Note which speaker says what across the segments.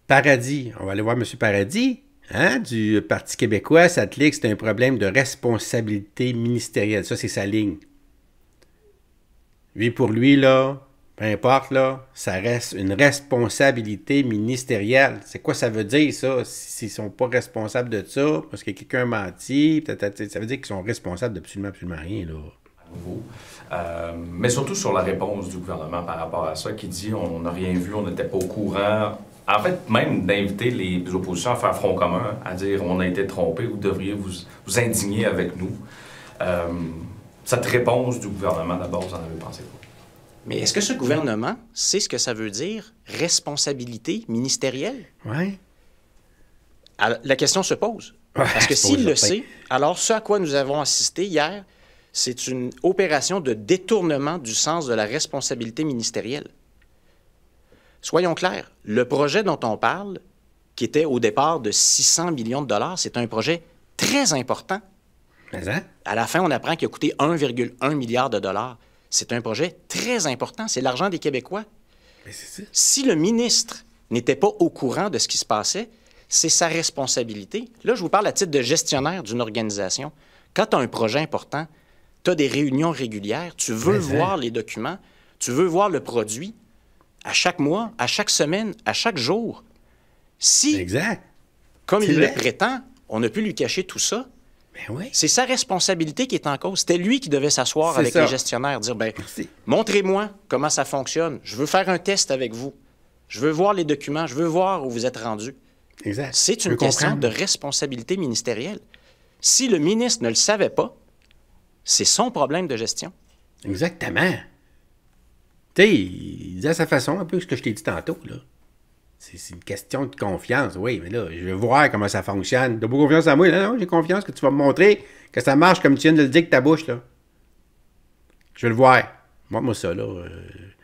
Speaker 1: Paradis, on va aller voir M. Paradis, hein, du Parti québécois. Ça te lit que c'est un problème de responsabilité ministérielle. Ça, c'est sa ligne. Lui, pour lui, là, peu importe, là, ça reste une responsabilité ministérielle. C'est quoi ça veut dire, ça? S'ils sont pas responsables de ça, parce que quelqu'un a menti, ça veut dire qu'ils sont responsables d'absolument absolument rien, là.
Speaker 2: Nouveau. Mais surtout sur la réponse du gouvernement par rapport à ça, qui dit on n'a rien vu, on n'était pas au courant. En fait, même d'inviter les oppositions à faire front commun, à dire on a été trompé, vous devriez vous indigner avec nous. Cette réponse du gouvernement, d'abord, vous en avez pensé quoi?
Speaker 3: Mais est-ce que ce gouvernement sait ce que ça veut dire, responsabilité ministérielle?
Speaker 1: Ouais.
Speaker 3: Alors, la question se pose.
Speaker 1: Ouais,
Speaker 3: Parce que
Speaker 1: se
Speaker 3: s'il
Speaker 1: pose
Speaker 3: le
Speaker 1: certain.
Speaker 3: sait, alors ce à quoi nous avons assisté hier, c'est une opération de détournement du sens de la responsabilité ministérielle. Soyons clairs, le projet dont on parle, qui était au départ de 600 millions de dollars, c'est un projet très important.
Speaker 1: Mais hein?
Speaker 3: À la fin, on apprend qu'il a coûté 1,1 milliard de dollars. C'est un projet très important, c'est l'argent des Québécois.
Speaker 1: Mais c'est ça.
Speaker 3: Si le ministre n'était pas au courant de ce qui se passait, c'est sa responsabilité. Là, je vous parle à titre de gestionnaire d'une organisation. Quand tu as un projet important, tu as des réunions régulières, tu veux voir les documents, tu veux voir le produit à chaque mois, à chaque semaine, à chaque jour. Si,
Speaker 1: Exact.
Speaker 3: comme
Speaker 1: C'est
Speaker 3: il le
Speaker 1: vrai.
Speaker 3: prétend, on a pu lui cacher tout ça,
Speaker 1: Ben oui.
Speaker 3: c'est sa responsabilité qui est en cause. C'était lui qui devait s'asseoir
Speaker 1: C'est
Speaker 3: avec
Speaker 1: ça.
Speaker 3: les gestionnaires, dire, ben,
Speaker 1: Merci.
Speaker 3: montrez-moi comment ça fonctionne. Je veux faire un test avec vous. Je veux voir les documents. Je veux voir où vous êtes rendu.
Speaker 1: Exact.
Speaker 3: C'est
Speaker 1: Je
Speaker 3: une
Speaker 1: peux
Speaker 3: question
Speaker 1: comprendre.
Speaker 3: de responsabilité ministérielle. Si le ministre ne le savait pas, c'est son problème de gestion.
Speaker 1: Exactement. Tu sais, il dit à sa façon un peu ce que je t'ai dit tantôt, là. C'est une question de confiance, oui, mais là, je veux voir comment ça fonctionne. T'as pas confiance en moi? Non, non, j'ai confiance que tu vas me montrer que ça marche comme tu viens de le dire avec ta bouche, là. Je veux le voir. Moi ça, là.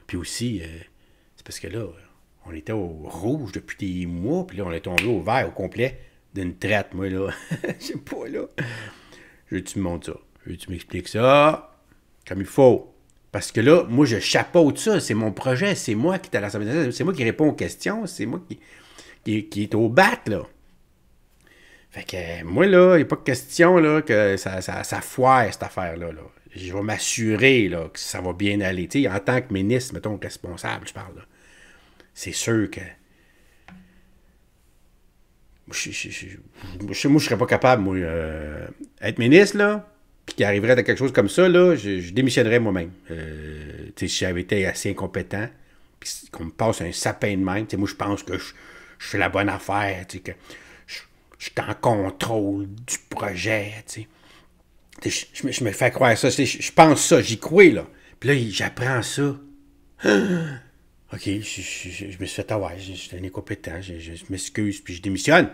Speaker 1: Puis aussi, c'est parce que là, on était au rouge depuis des mois, puis là, on est tombé au vert au complet d'une traite, moi, là. Je sais pas, là. Je veux que tu me montres ça. Je veux que tu m'expliques ça comme il faut. Parce que là, moi, je chapeaute ça. C'est mon projet. C'est moi qui est à l'Assemblée nationale. C'est moi qui réponds aux questions. C'est moi qui est au bat, là. Fait que moi, là, il n'y a pas de question là, que ça foire, cette affaire-là. Là. Je vais m'assurer là, que ça va bien aller. Tu sais, en tant que ministre, mettons, responsable, je parle. Là. C'est sûr que... Moi, je ne serais pas capable, moi, être ministre, là, puis qu'il arriverait à quelque chose comme ça, là, je démissionnerais moi-même. Tu sais, si j'avais été assez incompétent, puis qu'on me passe un sapin de même, tu sais, moi, je pense que je fais la bonne affaire, tu sais, que je suis en contrôle du projet, tu sais. Je me fais croire ça, je pense ça, j'y crois, là. Puis là, j'apprends ça. OK, je me suis fait avoir, je suis un incompétent, je m'excuse, puis je démissionne.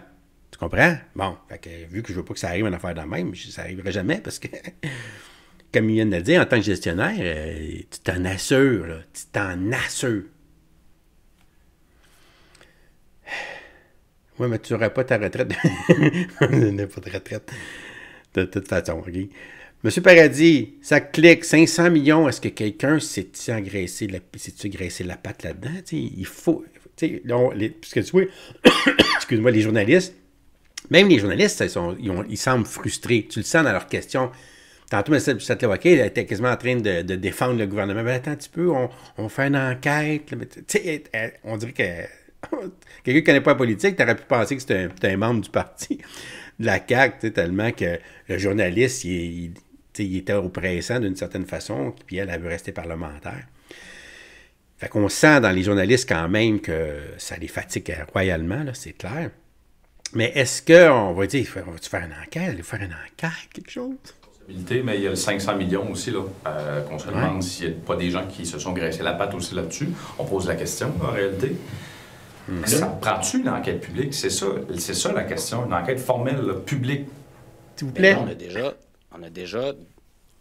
Speaker 1: Tu comprends? Bon, fait que, vu que je veux pas que ça arrive une affaire dans le même, ça arriverait jamais parce que, comme il vient de le dire, en tant que gestionnaire, tu t'en assures, là, tu t'en assures. Oui, mais tu n'auras pas ta retraite. Tu n'as pas de retraite. De toute façon, OK? Monsieur Paradis, ça clique, 500 millions, est-ce que quelqu'un s'est-tu engraissé la patte là-dedans? T'sais, il faut... Parce que tu vois, excuse-moi, les journalistes, même les journalistes, ils semblent frustrés. Tu le sens dans leurs questions. Tantôt, M. Châtelain-Wauquiez, elle était quasiment en train de défendre le gouvernement. Mais attends un petit peu, on fait une enquête. On dirait que quelqu'un qui ne connaît pas la politique, tu aurais pu penser que c'était un membre du parti de la CAQ, tellement que le journaliste, il était oppressant d'une certaine façon, puis elle veut rester parlementaire. Fait qu'on sent dans les journalistes quand même que ça les fatigue royalement, là, c'est clair. Mais est-ce qu'on va dire, on va-tu faire une enquête? Aller faire une enquête, quelque chose?
Speaker 2: Mais il y a le 500 millions aussi, là, qu'on se demande s'il n'y a pas des gens qui se sont graissés la patte aussi là-dessus. On pose la question, en réalité. Ça prend-tu une enquête publique? C'est ça la question, une enquête formelle, là, publique.
Speaker 1: S'il vous plaît.
Speaker 3: Là, on a déjà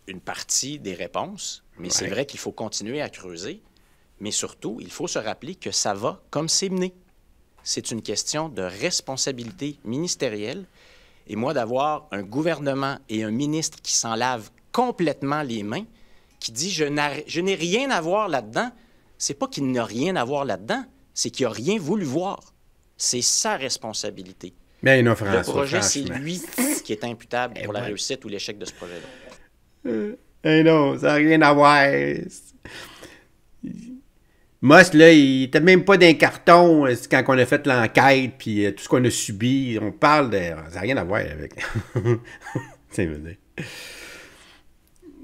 Speaker 3: une partie des réponses, mais c'est vrai qu'il faut continuer à creuser. Mais surtout, il faut se rappeler que ça va comme c'est mené. C'est une question de responsabilité ministérielle. Et moi, d'avoir un gouvernement et un ministre qui s'en lave complètement les mains, qui dit « je n'ai rien à voir là-dedans », c'est pas qu'il n'a rien à voir là-dedans, c'est qu'il n'a rien voulu voir. C'est sa responsabilité.
Speaker 1: Mais non,
Speaker 3: Le
Speaker 1: François,
Speaker 3: projet, c'est
Speaker 1: franchement.
Speaker 3: lui qui est imputable pour la
Speaker 1: ouais.
Speaker 3: réussite ou l'échec de ce projet-là.
Speaker 1: Non, ça n'a rien à voir. Moss, là, il était même pas d'un carton quand on a fait l'enquête, puis tout ce qu'on a subi. On parle de... Ça n'a rien à voir avec... C'est vrai.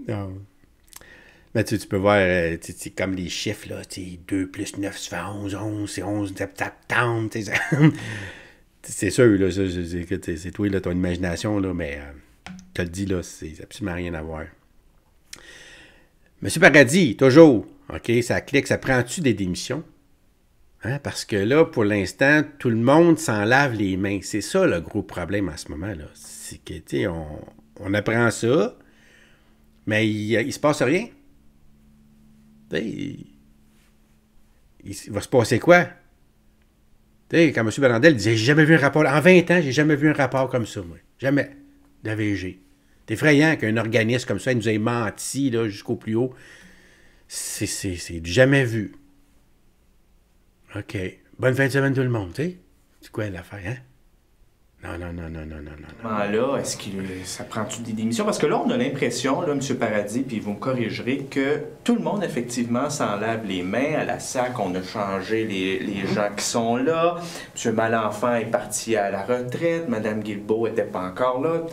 Speaker 1: Non. Mais tu peux voir, c'est comme les chiffres, là, 2 plus 9, ça fait 11, 11, c'est 11 septembre, c'est sûr, là, c'est toi, là, ton imagination, là, mais tu le dis, là, c'est absolument rien à voir. Monsieur Paradis, toujours, OK, ça clique, ça prend-tu des démissions? Hein? Parce que là, pour l'instant, tout le monde s'en lave les mains. C'est ça, le gros problème en ce moment, là. C'est que, tu sais, on apprend ça, mais il se passe rien. Il va se passer quoi? T'sais, quand M. Bernardel disait, j'ai jamais vu un rapport, en 20 ans, j'ai jamais vu un rapport comme ça, moi. Jamais. D'AVG. C'est effrayant qu'un organisme comme ça, il nous ait menti là, jusqu'au plus haut. C'est du jamais vu. OK. Bonne fin de semaine tout le monde, tu sais. C'est quoi l'affaire, hein? Non.
Speaker 4: Là, est-ce que ça prend-tu des démissions? Parce que là, on a l'impression, là, M. Paradis, puis vous me corrigerez, que tout le monde, effectivement, s'en lave les mains. À la SAC, on a changé les gens qui sont là. M. Malenfant est parti à la retraite. Mme Guilbeault n'était pas encore là.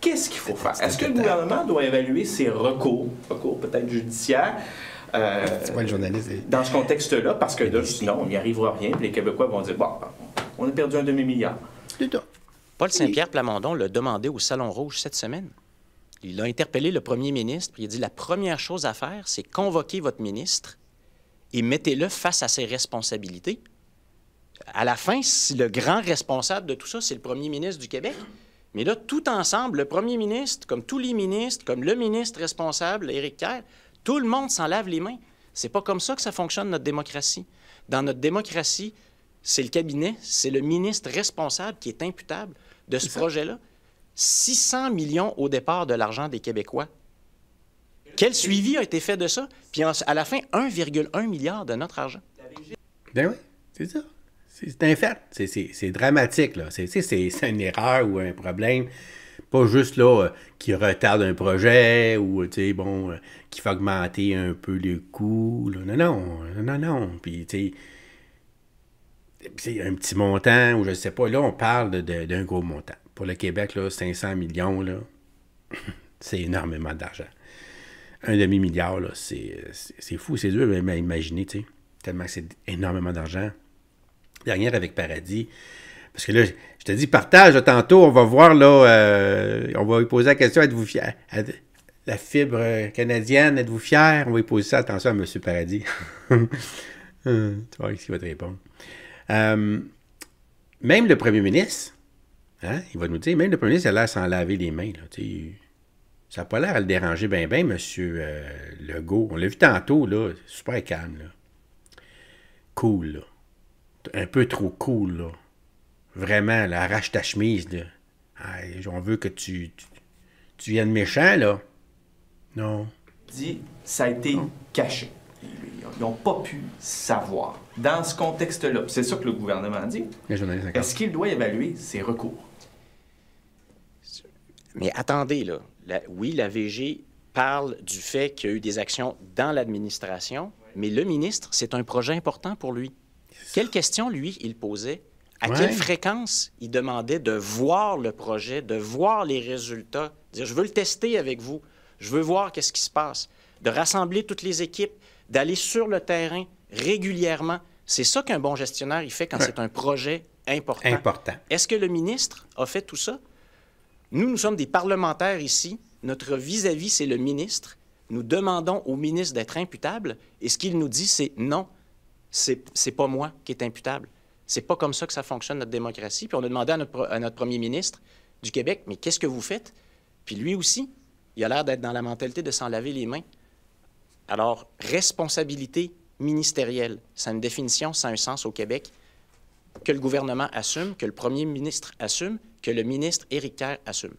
Speaker 4: Qu'est-ce qu'il faut faire? Est-ce que le gouvernement doit évaluer ses recours peut-être judiciaires,
Speaker 1: c'est pas le journaliste.
Speaker 4: dans ce contexte-là? Parce que là, sinon, on n'y arrivera rien. Puis les Québécois vont dire, bon, on a perdu un demi-milliard.
Speaker 3: Paul Saint-Pierre Plamondon l'a demandé au Salon Rouge cette semaine. Il a interpellé le premier ministre, puis il a dit, la première chose à faire, c'est convoquer votre ministre et mettez-le face à ses responsabilités. À la fin, si le grand responsable de tout ça, c'est le premier ministre du Québec. Mais là, tout ensemble, le premier ministre, comme tous les ministres, comme le ministre responsable, Éric Kerr, tout le monde s'en lave les mains. C'est pas comme ça que ça fonctionne, notre démocratie. Dans notre démocratie, c'est le cabinet, c'est le ministre responsable qui est imputable de ce projet-là. 600 millions au départ de l'argent des Québécois. Quel suivi a été fait de ça? Puis à la fin, 1,1 milliard de notre argent.
Speaker 1: Ben oui, c'est ça. C'est un fait. C'est dramatique, là. C'est une erreur ou un problème. Pas juste, là, qui retarde un projet ou, tu sais, bon, qui fait augmenter un peu le coût. Là. Non. Puis, tu sais, un petit montant, ou je sais pas, là, on parle d'un gros montant. Pour le Québec, là, 500 millions, là, c'est énormément d'argent. Un demi-milliard, là, c'est fou, c'est dur à imaginer, tu sais, tellement que c'est énormément d'argent. Dernière avec Paradis, parce que là, je te dis, partage, là, tantôt, on va voir, là, on va lui poser la question, êtes-vous fier? La fibre canadienne, êtes-vous fier? On va lui poser ça, attention à M. Paradis. Tu vas voir ce qu'il va te répondre. Même le premier ministre, hein, il va nous dire, même le premier ministre, il a l'air sans laver les mains. Là, ça n'a pas l'air à le déranger bien, M. Legault. On l'a vu tantôt, là, super calme. Là. Cool, là. Un peu trop cool, là. Vraiment, là, arrache ta chemise, là. On veut que tu viennes méchant, là. Non.
Speaker 4: Dit, ça a été caché. Ils n'ont pas pu savoir. Dans ce contexte-là, c'est ça que le gouvernement dit. Est-ce qu'il doit évaluer ses recours?
Speaker 3: Mais attendez, là. Oui, la VG parle du fait qu'il y a eu des actions dans l'administration, mais le ministre, c'est un projet important pour lui. Quelle question, lui, il posait? À quelle fréquence il demandait de voir le projet, de voir les résultats, dire, je veux le tester avec vous, je veux voir qu'est-ce qui se passe, de rassembler toutes les équipes, d'aller sur le terrain régulièrement. C'est ça qu'un bon gestionnaire, il fait quand c'est un projet important. Est-ce que le ministre a fait tout ça? Nous sommes des parlementaires ici. Notre vis-à-vis, c'est le ministre. Nous demandons au ministre d'être imputable et ce qu'il nous dit, c'est non, c'est pas moi qui est imputable. C'est pas comme ça que ça fonctionne, notre démocratie. Puis on a demandé à notre premier ministre du Québec, mais qu'est-ce que vous faites? Puis lui aussi, il a l'air d'être dans la mentalité de s'en laver les mains. Alors, responsabilité ministérielle, ça a une définition, ça a un sens au Québec, que le gouvernement assume, que le premier ministre assume, que le ministre Éric Kerr assume.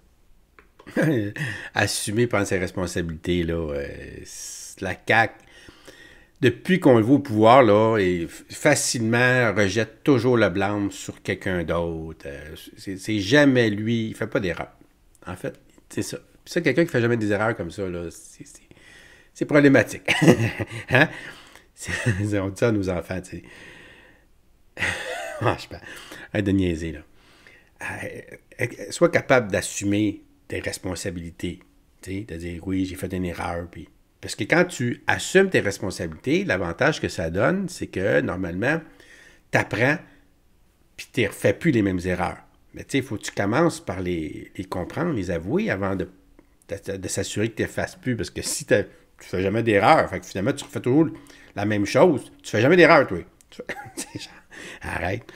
Speaker 1: Assumer prendre ses responsabilités, là, la CAQ. depuis qu'on le voit au pouvoir, là, et facilement rejette toujours le blâme sur quelqu'un d'autre. C'est jamais lui. Il fait pas d'erreur. En fait, c'est ça. Puis ça, quelqu'un qui fait jamais des erreurs comme ça, là, c'est problématique. Hein? On dit ça à nos enfants, tu sais. Franchement, arrête de niaiser, là. Sois capable d'assumer tes responsabilités. Tu sais, de dire, oui, j'ai fait une erreur, puis... Parce que quand tu assumes tes responsabilités, l'avantage que ça donne, c'est que, normalement, tu apprends, puis tu ne refais plus les mêmes erreurs. Mais tu sais, il faut que tu commences par les comprendre, les avouer, avant de s'assurer que tu ne fasses plus. Parce que si tu ne fais jamais d'erreur, fait que finalement, tu refais toujours la même chose, tu ne fais jamais d'erreur, toi. Arrête.